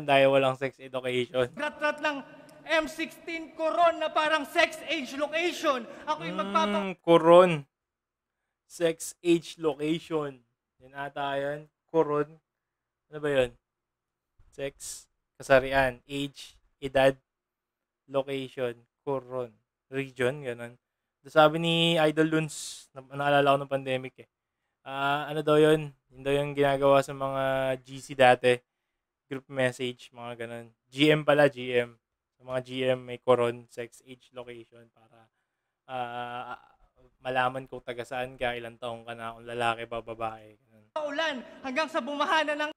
dahil walang sex education. rat-rat ng M16 Coron na parang sex age location, ako'y Coron. Sex age location. Yan ata yan. Coron. Ano ba yun? Sex, kasarian, age, edad, location, Coron. Region, ganun. Sabi ni Idol Luns, naalala ko ng pandemic eh. Ano daw yun? Yun daw yung ginagawa sa mga GC dati. Group message, mga ganun. GM pala, GM. Sa mga GM, may Coron, sex, age, location para malaman kung taga saan ka, ilang taong ka na, kung lalaki ba, babae. Ganun. ulan hanggang sa bumahana ng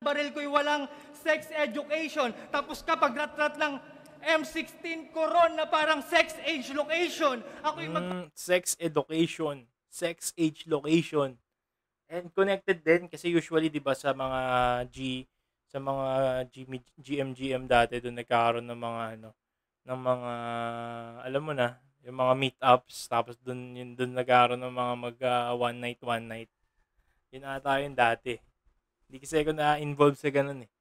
baril ko'y walang sex education. Tapos kapag rat-rat ng M16 Coron na parang sex age location, ako'y sex education, sex age location. And connected din kasi usually 'di ba sa mga GM dati doon nagkakaroon ng mga ng mga alam mo na, yung mga meetups tapos doon nagkakaroon ng mga one night. Yun ata yun dati. Hindi kasi ako na-involve sa ganun eh.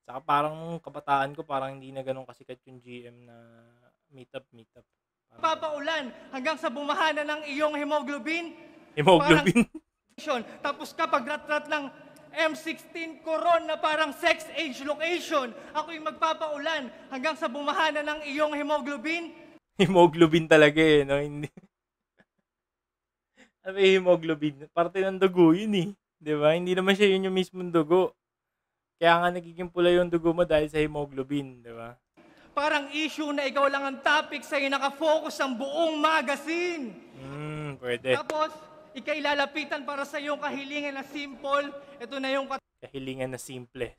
Saka parang nung kabataan ko parang hindi na ganun kasikat yung GM na meetup. papaulan hanggang sa bumahana ng iyong hemoglobin. Hemoglobin? Tapos kapag rat-rat ng M16 Coron na parang sex age location, ako'y magpapaulan hanggang sa bumahana ng iyong hemoglobin. Hemoglobin talaga eh, no? Hindi. Ano ba yung hemoglobin? Parte ng dugo yun eh. Di ba? Hindi naman siya yun yung mismong dugo. Kaya nga nagiging pula yung dugo mo dahil sa hemoglobin, di ba? Parang issue na ikaw lang ang topic sa'yo nakafocus ang buong magazine. Pwede. Tapos, ika'y lalapitan para sa iyong kahilingan na simple. Ito na yung Kahilingan na simple.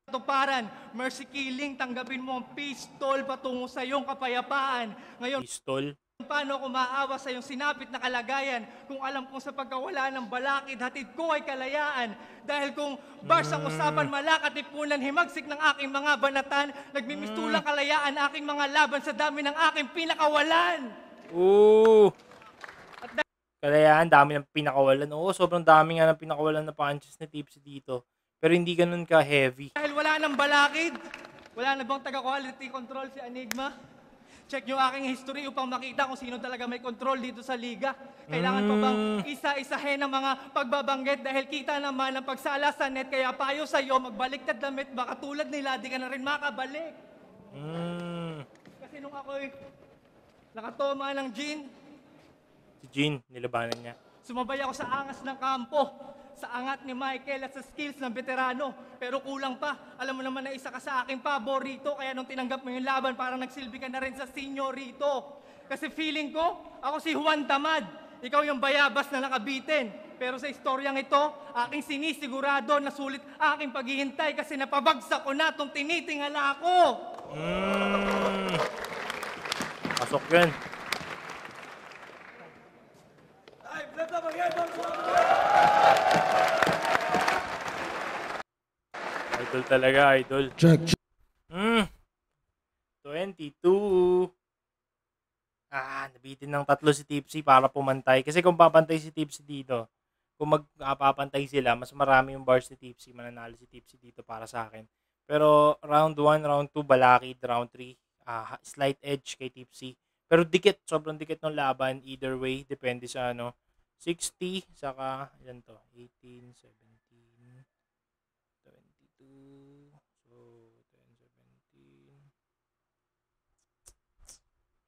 katuparan. Mercy killing, tanggapin mo ang pistol patungo sa iyong kapayapaan. Ngayon, Pistol? Paano ako maawa sa iyong sinapit na kalagayan kung alam kong sa pagkawala ng balakid, hatid ko ay kalayaan. Dahil kung bars ang usapan, malakat, ipunan, himagsik ng aking mga banatan, nagmimistulang kalayaan aking mga laban sa dami ng aking pinakawalan. Ooh. Kalayaan, dami ng pinakawalan. Oo, sobrang dami nga ng pinakawalan na punches ni Tipsy dito. Pero hindi ganun ka-heavy. Dahil wala ng balakid, wala na bang taga-quality control si Enigma? Check yung aking history upang makita kung sino talaga may control dito sa liga. Kailangan pa bang isa-isahin ang mga pagbabanggit dahil kita naman ang pagsala sa net. Kaya payo sa'yo, magbalik na damit. Baka tulad nila, di ka na rin makabalik. Kasi nung ako'y nakatoma ng gin, Si Jean, nilabanan niya. sumabay ako sa angas ng kampo, sa angat ni Michael at sa skills ng veterano. Pero kulang pa. Alam mo naman na isa ka sa aking paborito. Kaya nung tinanggap mo yung laban, parang nagsilbi ka na rin sa senyorito. Kasi feeling ko, ako si Juan Tamad. Ikaw yung bayabas na nakabitin. Pero sa istoryang ito, aking sinisigurado na sulit aking paghihintay kasi napabagsak ko na itong tinitingala ko. Pasok yun. Idol talaga, idol. Check. 22. Nabitin ng 3 si Tipsy para pumantay. Kasi kung papantay si Tipsy dito, kung magpapantay sila, mas marami yung bars ni Tipsy, mananalo si Tipsy dito para sa akin. Pero round 1, round 2, balakid, round 3, slight edge kay Tipsy. Pero dikit, sobrang dikit ng laban. Either way, depende sa 60, saka, yan to, 18, 17, 22, so, 10, 17,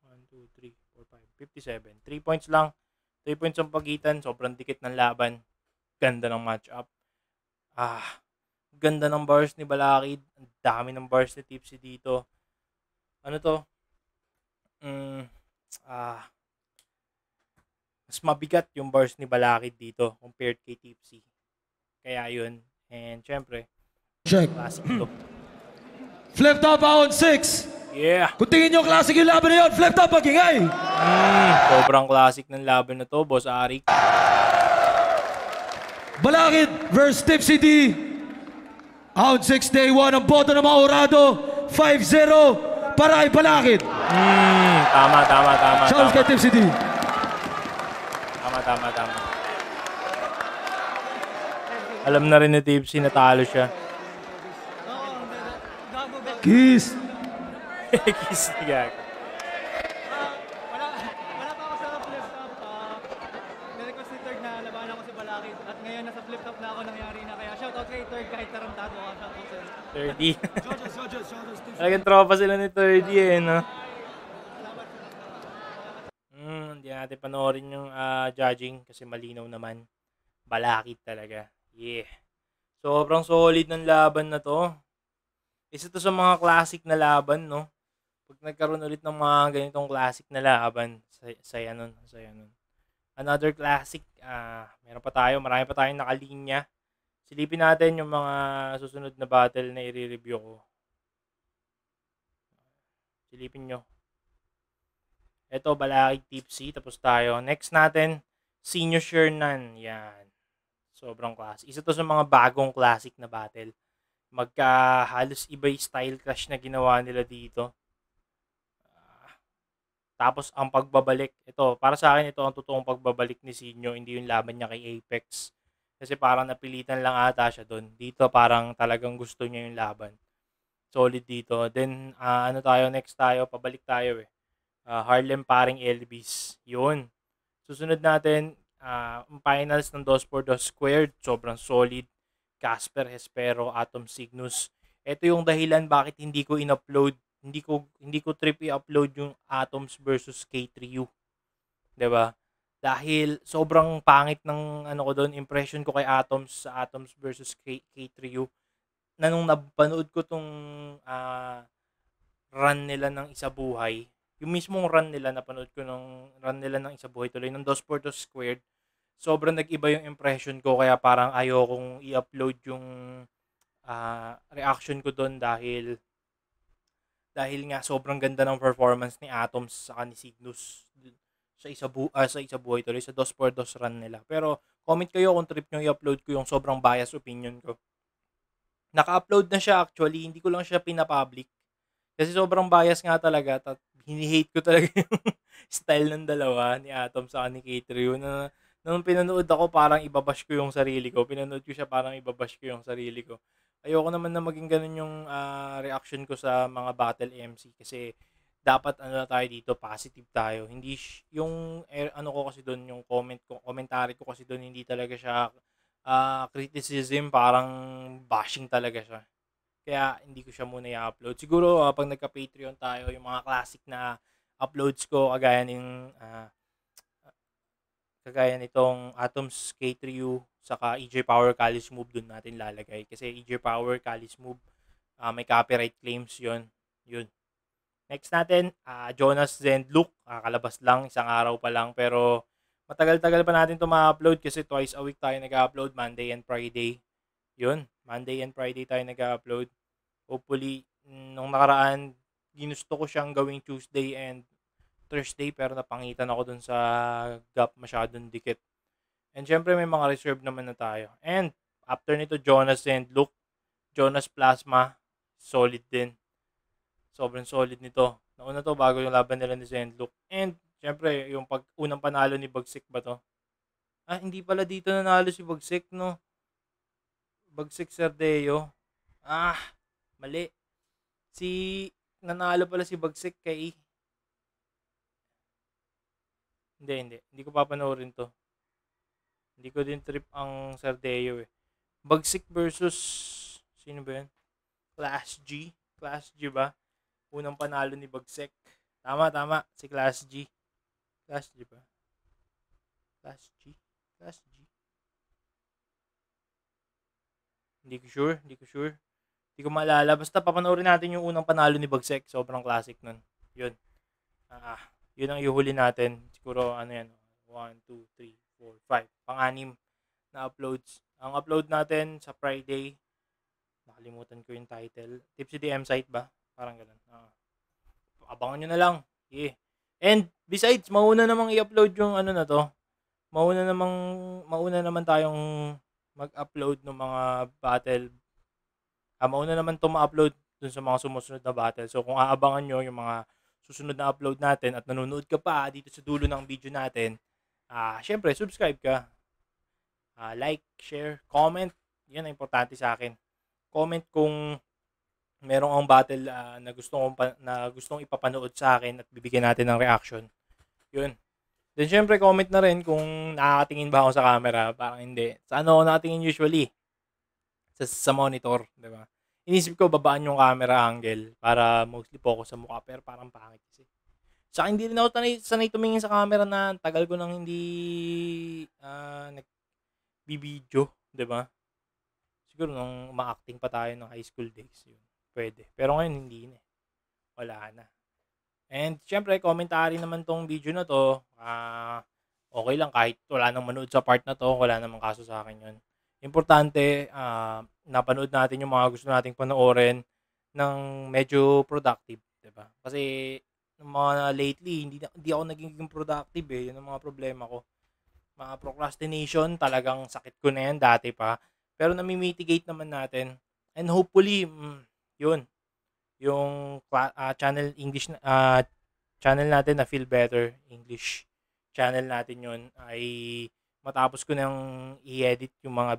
1, 2, 3, 4, 5, 57. 3 points lang. 3 points ang pagitan. Sobrang dikit ng laban. Ganda ng matchup. Ganda ng bars ni Balakid. Ang dami ng bars ni Tipsy dito. Ano to? Mas mabigat yung bars ni Balakid dito compared kay Tipsy. Kaya yun. And syempre, Check. classic to. Flip top on 6. Yeah! Kung tingin nyo classic yung laban na yun, flip top magingay. Sobrang classic ng laban na to, Boss Arik. Balakid versus Tipsy D. Round 6, day 1. Ang boto ng mga Orado. 5-0 para kay Balakid. Tama. Challenge kay Tipsy D. Tama. Alam na rin ni Tipsy na talo siya. Gago, bet. Kiss. Kiss ni Gago. Wala pa ako sa flip top. Nirequest ni Third na labanan ako si Balakid. At ngayon nasa flip top na ako, nangyari na. Kaya shoutout kay Third kahit tarantado ka. Shoutout sa'yo. 30. Talagang tropa sila ni 30 no? Hindi natin panoorin yung judging kasi malinaw naman. Balakid talaga. Yeah. Sobrang solid ng laban na to. Isa to sa mga classic na laban, no? Pag nagkaroon ulit ng mga ganitong classic na laban, saya nun. Another classic, marami pa tayong nakalinya. Silipin natin yung mga susunod na battle na i-review ko. Silipin nyo. Ito, Balakid, Tipsy. Tapos tayo. Next natin, Senior Shernan. Yan. Sobrang classic. Isa to sa mga bagong classic na battle. Halos iba yung style clash na ginawa nila dito. Tapos ang pagbabalik, ito, para sa akin ito ang totoong pagbabalik ni Sinyo, hindi yung laban niya kay Apex. Kasi parang napilitan lang ata siya doon. Dito parang talagang gusto niya yung laban. Solid dito. Then, next tayo, pabalik tayo Harlem paring LBs. Yun. Susunod natin, finals ng 2x2 squared. Sobrang solid. Casper Hespero, Atom Cygnus. Ito yung dahilan bakit hindi ko in-upload. Hindi ko trip i-upload yung Atoms versus K3U. 'Di ba? Dahil sobrang pangit ng impression ko kay Atoms sa Atoms versus K3U. Na nung napanood ko tong run nila ng Isa Buhay, yung mismong run nila, napanood ko ng run nila ng Isa Buhay tuloy ng 2x2 squared, sobrang nag-iba yung impression ko kaya parang ayokong i-upload yung reaction ko doon dahil dahil nga sobrang ganda ng performance ni Atoms sa ni Cygnus sa isa buhay tuloy sa 2x2 run nila. Pero comment kayo kung trip nyo i-upload ko yung sobrang bias opinion ko. Naka-upload na siya actually, hindi ko lang siya pinapublic. Kasi sobrang bias nga talaga. Hini-hate ko talaga yung style ng dalawa, ni Atom sa ni K3. Nung pinanood ako, parang ibabash ko yung sarili ko. Pinanood ko siya, parang ibabash ko yung sarili ko. Ayoko naman na maging ganun yung reaction ko sa mga battle MC. Kasi dapat ano na tayo dito, positive tayo. Hindi yung ano ko kasi doon, yung commentary ko kasi doon, hindi talaga siya criticism, parang bashing talaga siya. Kaya hindi ko siya muna i-upload. Siguro pag nagka-Patreon tayo, yung mga classic na uploads ko kagaya nitong Atoms K3U saka EJ Power Callis Move, dun natin lalagay. Kasi EJ Power Callis Move, may copyright claims yun. Next natin, Jonas Zendluck. Kalabas lang, isang araw pa lang. Pero matagal-tagal pa natin ito ma-upload kasi twice a week tayo nag-upload, Monday and Friday. Yun, Monday and Friday tayo nag-upload. Hopefully, nung nakaraan, ginusto ko siyang gawing Tuesday and Thursday pero napangitan ako dun sa gap, masyadong dikit. And syempre may mga reserve naman na tayo. And after nito, Jonas Zendluck, Jonas Plasma, solid din. Sobrang solid nito. Nauna to bago yung laban nila ni Zendluck. And syempre, yung unang panalo ni Bagsik ba to? Hindi pala dito nanalo si Bagsik, no? Bagsik Sardeo. Mali. Nanalo pala si Bagsik kay... Hindi ko papanoorin to. Hindi ko din trip ang Sardeo eh. Bagsik versus... Sino ba yun? Class G. Class G ba? Unang panalo ni Bagsik. Tama. Si Class G. Class G ba? Class G? Hindi ko sure. Hindi ko maalala. Basta papanoorin natin yung unang panalo ni Bagsik. Sobrang classic nun. Yun. Yun ang ihuli natin. Siguro, 1, 2, 3, 4, 5. Pang-anim na uploads. Ang upload natin sa Friday, nakalimutan ko yung title. Tipsy DM site ba? Parang ganun. Abangan nyo na lang. Yeah. And besides, mauna namang i-upload yung ano na to. Mauna naman tayong mag-upload ng mga battle. Mauna naman to ma-upload dun sa mga sumusunod na battle. So kung aabangan nyo yung mga susunod na upload natin at nanonood ka pa dito sa dulo ng video natin, syempre, subscribe ka. Like, share, comment. Yan ang importante sa akin. Comment kung merong ang battle na gustong ipapanood sa akin at bibigyan natin ng reaction. Yun. Then syempre comment na rin kung nakakatingin ba ako sa camera. Parang hindi. Sa ano ako nakatingin usually? Sa monitor, di ba? Inisip ko babaan yung camera angle para mostly focus sa mukha, pero parang pangit kasi. Sa akin, hindi rin ako sanay tumingin sa camera na tagal ko nang hindi nagbibideo, di ba? Siguro nung ma-acting pa tayo ng high school days, yun. Pwede. Pero ngayon, hindi na. Wala na. And, syempre, commentary naman tong video na to. Okay lang kahit wala nang manood sa part na to. Wala namang kaso sa akin yun. Importante, napanood natin yung mga gusto nating panoorin ng medyo productive. Diba? Kasi, mga lately, hindi ako naging productive eh. Yun ang mga problema ko. Mga procrastination, talagang sakit ko na yan dati pa. Pero nami-mitigate naman natin. And hopefully, yun. Yung channel English channel natin na Feel Better English channel natin yun ay matapos ko nang i-edit yung mga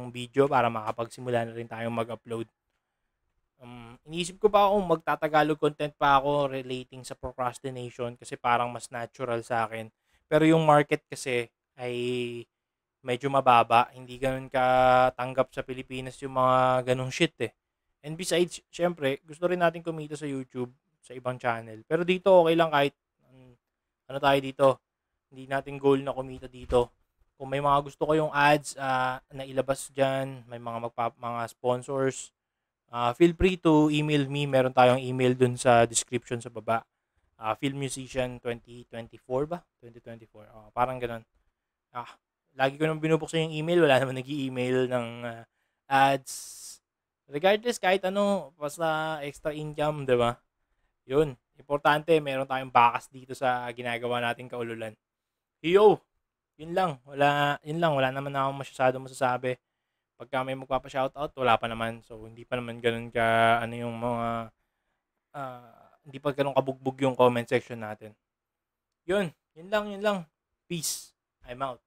video para makapagsimula na rin tayong mag-upload. Iniisip ko pa kung magtatagalog content pa ako relating sa procrastination kasi parang mas natural sa akin. Pero yung market kasi ay medyo mababa. Hindi ganun katanggap sa Pilipinas yung mga ganung shit eh. And besides, syempre, gusto rin natin kumita sa YouTube, sa ibang channel. Pero dito, okay lang kahit, ano tayo dito, hindi natin goal na kumita dito. Kung may mga gusto ko yung ads na ilabas dyan, may mga sponsors, feel free to email me. Meron tayong email dun sa description sa baba. Filmmusician 2024 ba? 2024. Parang ganun. Lagi ko nang binubuksan yung email. Wala naman nag-i-email ng ads. Regardless, kahit ano, basta extra income, di ba? Yun, importante, meron tayong bakas dito sa ginagawa nating kaululan. Yo, yun lang, wala naman akong masasabi. Pagka may magpapa-shoutout, wala pa naman. So, hindi pa naman ganun ka, yung mga, hindi pa ganun kabugbog yung comment section natin. Yun lang. Peace. I'm out.